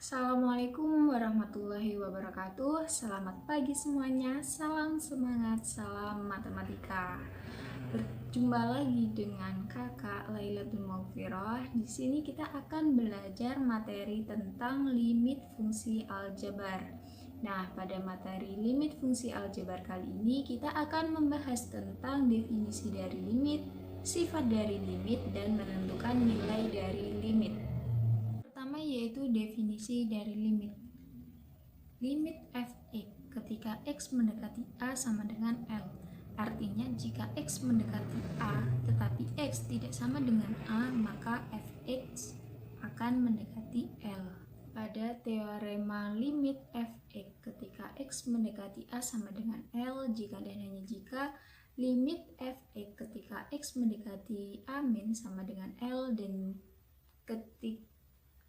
Assalamualaikum warahmatullahi wabarakatuh. Selamat pagi semuanya. Salam semangat, salam matematika. Berjumpa lagi dengan Kakak Lailatul Maghfirah. Di sini kita akan belajar materi tentang limit fungsi aljabar. Nah, pada materi limit fungsi aljabar kali ini kita akan membahas tentang definisi dari limit, sifat dari limit, dan menentukan nilai dari limit. Pertama yaitu definisi dari limit. Limit f(x) ketika x mendekati a sama dengan L. Artinya jika x mendekati a tetapi x tidak sama dengan a, maka fx akan mendekati L. Pada teorema limit f(x) ketika x mendekati a sama dengan L, jika dan hanya jika limit f(x) ketika x mendekati a min sama dengan L dan ketika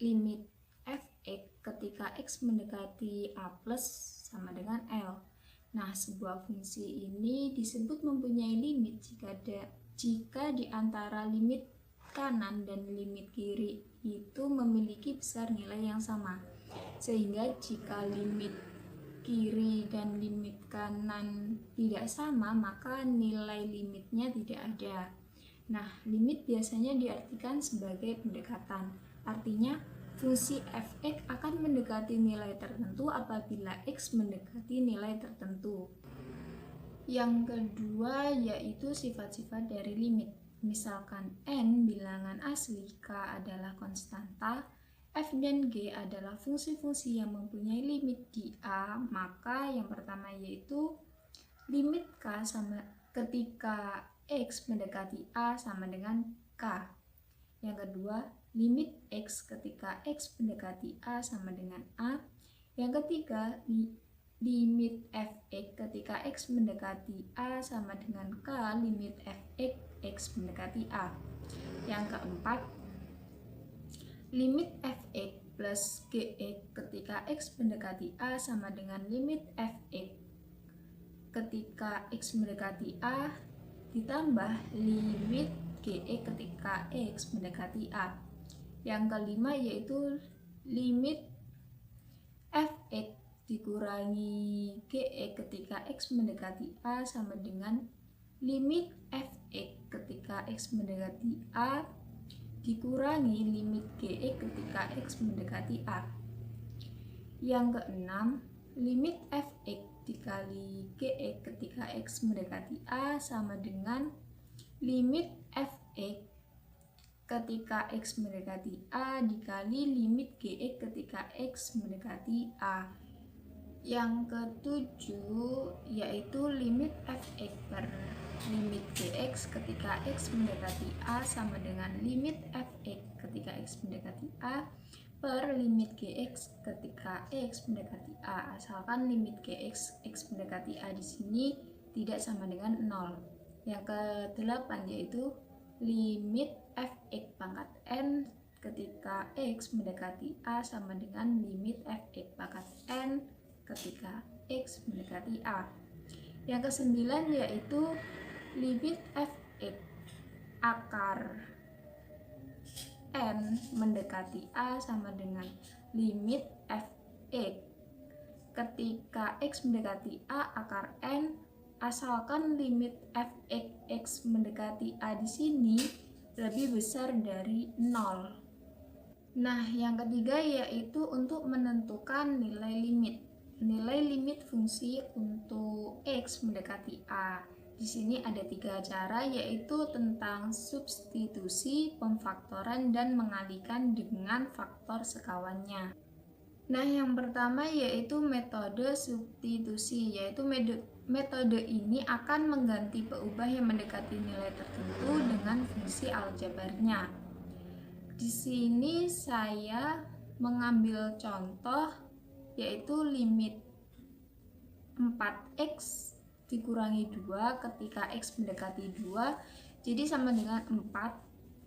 limit f(x) ketika x mendekati a plus sama dengan L. Nah, sebuah fungsi ini disebut mempunyai limit jika di antara limit kanan dan limit kiri itu memiliki besar nilai yang sama. Sehingga jika limit kiri dan limit kanan tidak sama, maka nilai limitnya tidak ada. Nah, limit biasanya diartikan sebagai pendekatan. Artinya, fungsi f(x) akan mendekati nilai tertentu apabila x mendekati nilai tertentu. Yang kedua yaitu sifat-sifat dari limit. Misalkan n bilangan asli, k adalah konstanta, f dan g adalah fungsi-fungsi yang mempunyai limit di a, maka yang pertama yaitu limit k sama ketika x mendekati a sama dengan k. Yang kedua, limit x ketika x mendekati a sama dengan a. Yang ketiga, limit f(x) ketika x mendekati a sama dengan k, limit f(x) x mendekati a. Yang keempat, limit f(x) plus gx ketika x mendekati a sama dengan limit f(x) ketika x mendekati a ditambah limit gx ketika x mendekati a. Yang kelima yaitu limit f(x) dikurangi gx ketika x mendekati a sama dengan limit f(x) ketika x mendekati a dikurangi limit gx ketika x mendekati a. Yang keenam, limit f(x) dikali gx ketika x mendekati a sama dengan limit f(x) ketika x mendekati a dikali limit gx ketika x mendekati a. Yang ketujuh yaitu limit f(x) per limit gx ketika x mendekati a sama dengan limit f(x) ketika x mendekati a per limit gx ketika x mendekati a, asalkan limit gx x mendekati a di sini tidak sama dengan 0. Yang kedelapan yaitu limit f(x) pangkat n ketika x mendekati a sama dengan limit f(x) pangkat n ketika x mendekati a. Yang kesembilan yaitu limit f(x) akar n mendekati a sama dengan limit f(x) ketika x mendekati a akar n, asalkan limit f(x) x mendekati a di sini lebih besar dari 0. Nah, yang ketiga yaitu untuk menentukan nilai limit. Nilai limit fungsi untuk x mendekati a. Di sini ada 3 cara, yaitu tentang substitusi, pemfaktoran, dan mengalikan dengan faktor sekawannya. Nah, yang pertama yaitu metode substitusi, yaitu metode ini akan mengganti peubah yang mendekati nilai tertentu dengan fungsi aljabarnya. Di sini saya mengambil contoh yaitu limit 4x dikurangi 2 ketika x mendekati 2, jadi sama dengan 4,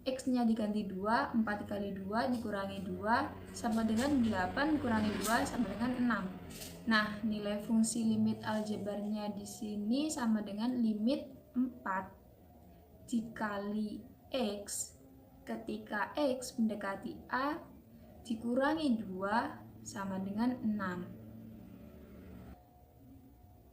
x nya diganti 2, 4 dikali 2 dikurangi 2 sama dengan 8 dikurangi 2 sama dengan 6. Nah, nilai fungsi limit aljabarnya di sini sama dengan limit 4 dikali x ketika x mendekati a dikurangi 2 sama dengan 6.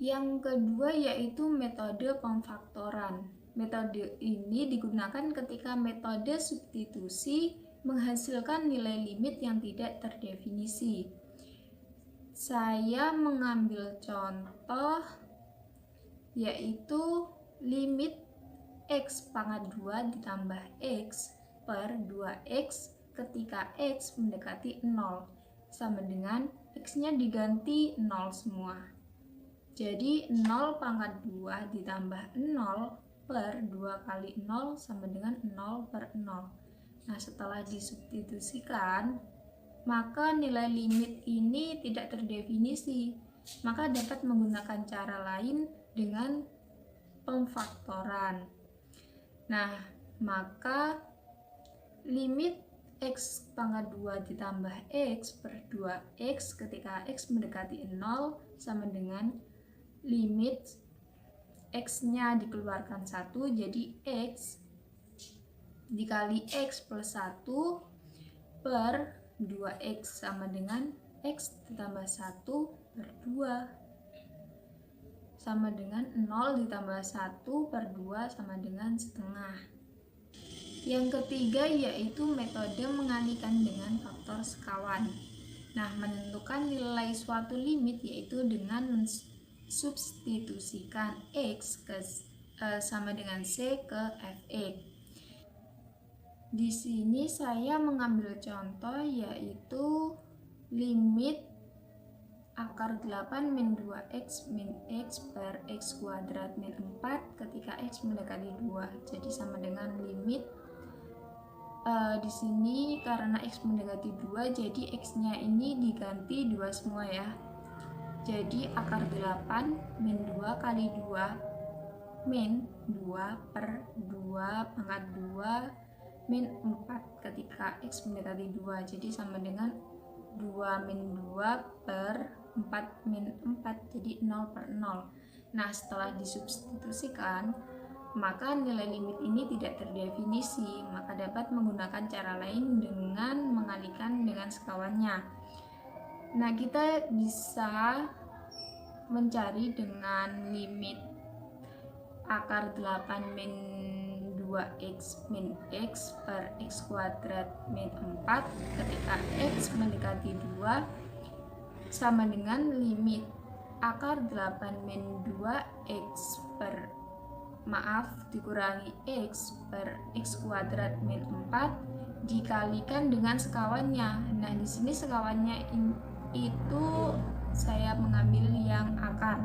Yang kedua yaitu metode pemfaktoran. Metode ini digunakan ketika metode substitusi menghasilkan nilai limit yang tidak terdefinisi. Saya mengambil contoh yaitu limit x pangkat 2 ditambah x per 2x ketika x mendekati 0 sama dengan x-nya diganti 0 semua. Jadi 0 pangkat 2 ditambah 0 per 2 kali 0 sama dengan 0 per 0. Nah, setelah disubstitusikan, maka nilai limit ini tidak terdefinisi. Maka dapat menggunakan cara lain dengan pemfaktoran. Nah, maka limit x pangkat 2 ditambah x per 2x ketika x mendekati 0 sama dengan limit x-nya dikeluarkan 1, jadi x dikali x plus 1 per 2x sama dengan x ditambah 1 per 2 sama dengan 0 ditambah 1 per 2 sama dengan setengah. Yang ketiga yaitu metode mengalihkan dengan faktor sekawan. Nah, menentukan nilai suatu limit yaitu dengan mensubstitusikan x sama dengan c ke fx. Di sini saya mengambil contoh yaitu limit akar 8 min 2x min x per x kuadrat min 4 ketika x mendekati 2. Jadi sama dengan limit di sini karena x mendekati 2, jadi x-nya ini diganti 2 semua ya. Jadi akar 8 min 2 kali 2 min 2 per 2 pangkat 2 min 4 ketika x mendekati 2. Jadi sama dengan 2 min 2 per 4 min 4, jadi 0 per 0. Nah, setelah disubstitusikan, maka nilai limit ini tidak terdefinisi, maka dapat menggunakan cara lain dengan mengalihkan dengan sekawannya. Nah, kita bisa mencari dengan limit akar 8 min 2x min x per x kuadrat min 4 ketika x mendekati 2 sama dengan limit akar 8 min 2x dikurangi x per x kuadrat min 4 dikalikan dengan sekawannya. Nah, di sini sekawannya itu saya mengambil yang akar.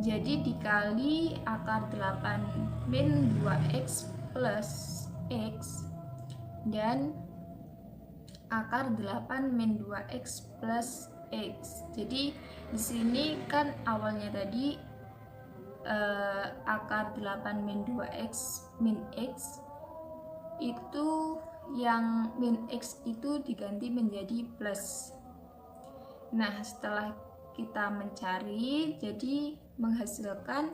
Jadi dikali akar 8 min 2x plus x dan akar 8 min 2x plus x. Jadi di sini kan awalnya tadi akar 8 min 2x min x itu yang min x itu diganti menjadi plus. Nah, setelah kita mencari, jadi menghasilkan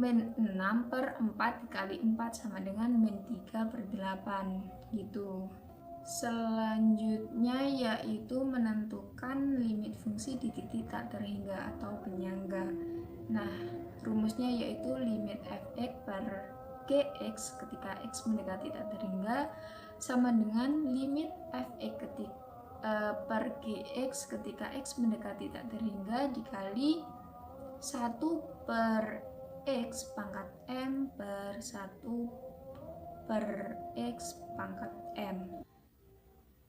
min 6 per 4 dikali 4 sama dengan min 3 per 8 gitu. Selanjutnya yaitu menentukan limit fungsi di titik tak terhingga atau penyangga. Nah, rumusnya yaitu limit fx per gx ketika x mendekati tak terhingga sama dengan limit fx per gx ketika x mendekati tak terhingga dikali 1 per x pangkat m per 1 per x pangkat m.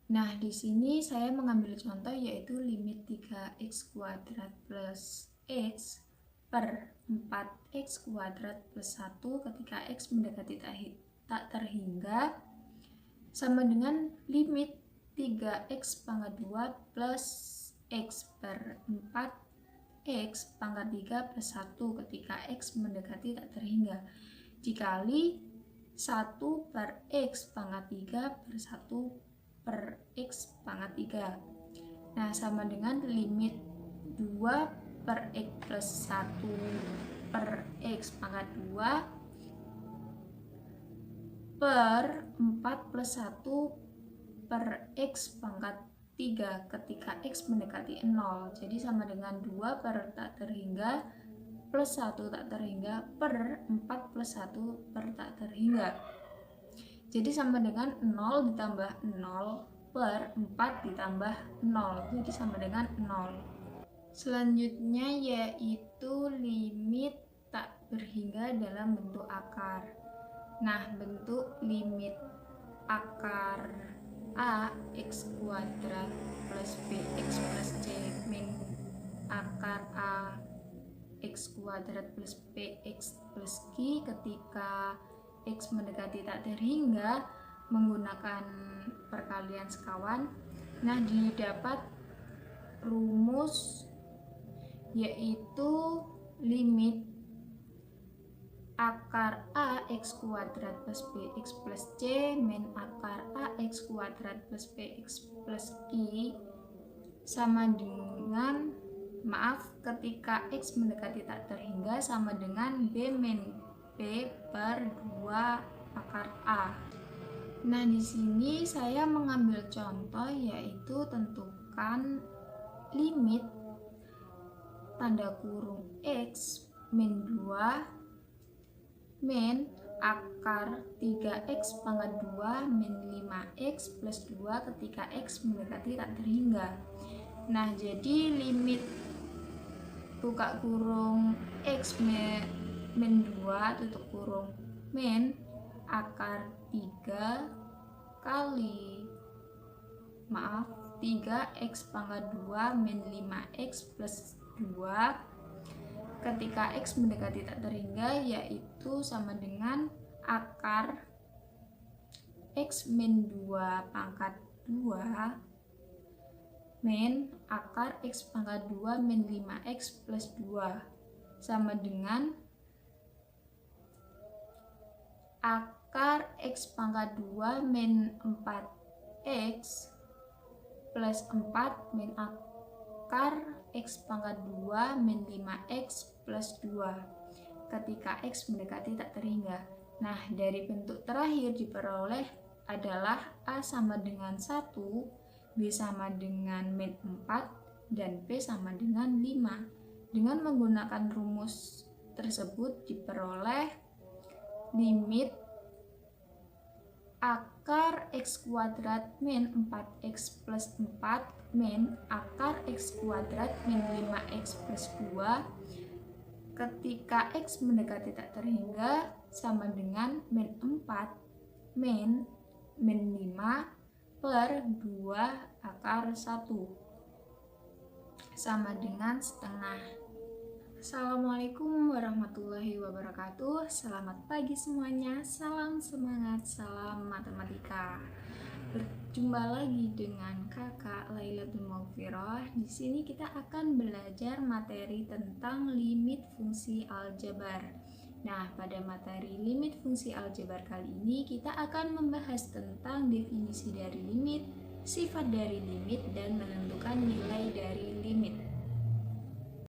Nah, di sini saya mengambil contoh yaitu limit 3x kuadrat plus x per 4x kuadrat plus 1 ketika x mendekati tak terhingga sama dengan limit 3x pangkat 2 plus x per 4x pangkat 3 plus 1 ketika x mendekati tak terhingga dikali 1 per x pangkat 3 per 1 per x pangkat 3. Nah, sama dengan limit 2 per x plus 1 per x pangkat 2 per 4 plus 1 per X pangkat 3 ketika X mendekati 0. Jadi sama dengan 2 per tak terhingga plus 1 tak terhingga per 4 plus 1 per tak terhingga. Jadi sama dengan 0 ditambah 0 per 4 ditambah 0. Jadi sama dengan 0. Selanjutnya yaitu limit tak berhingga dalam bentuk akar. Nah, bentuk limit akar A X kuadrat plus BX plus C min akar A X kuadrat plus PX plus Q ketika X mendekati tak terhingga menggunakan perkalian sekawan. Nah, didapat rumus yaitu limit akar A X kuadrat plus BX plus C min akar A X kuadrat plus PX plus Q sama dengan ketika X mendekati tak terhingga sama dengan B min B per 2 akar A. Nah, di sini saya mengambil contoh yaitu tentukan limit tanda kurung X min 2 min akar 3X pangkat 2 min 5X plus 2 ketika X mendekati tak terhingga. Nah, jadi limit buka kurung X min 2 tutup kurung min akar 3 kali 3X pangkat 2 min 5X plus 2 ketika X mendekati tak terhingga yaitu sama dengan akar X min 2 pangkat 2 min akar X pangkat 2 min 5X plus 2 sama dengan akar X pangkat 2 min 4X plus 4 min akar X pangkat 2 min 5X plus 2 ketika X mendekati tak terhingga. Nah, dari bentuk terakhir diperoleh adalah A sama dengan 1, B sama dengan min 4, dan P sama dengan 5. Dengan menggunakan rumus tersebut diperoleh limit akar X kuadrat min 4X plus 4 min akar X kuadrat min 5X plus 2 ketika X mendekati tak terhingga sama dengan min 4 min 5 per 2 akar 1 sama dengan setengah. Assalamualaikum warahmatullahi wabarakatuh. Selamat pagi semuanya. Salam semangat, salam matematika. Berjumpa lagi dengan Kakak Lailatul Maghfirah. Di sini kita akan belajar materi tentang limit fungsi aljabar. Nah, pada materi limit fungsi aljabar kali ini kita akan membahas tentang definisi dari limit, sifat dari limit, dan menentukan nilai dari limit.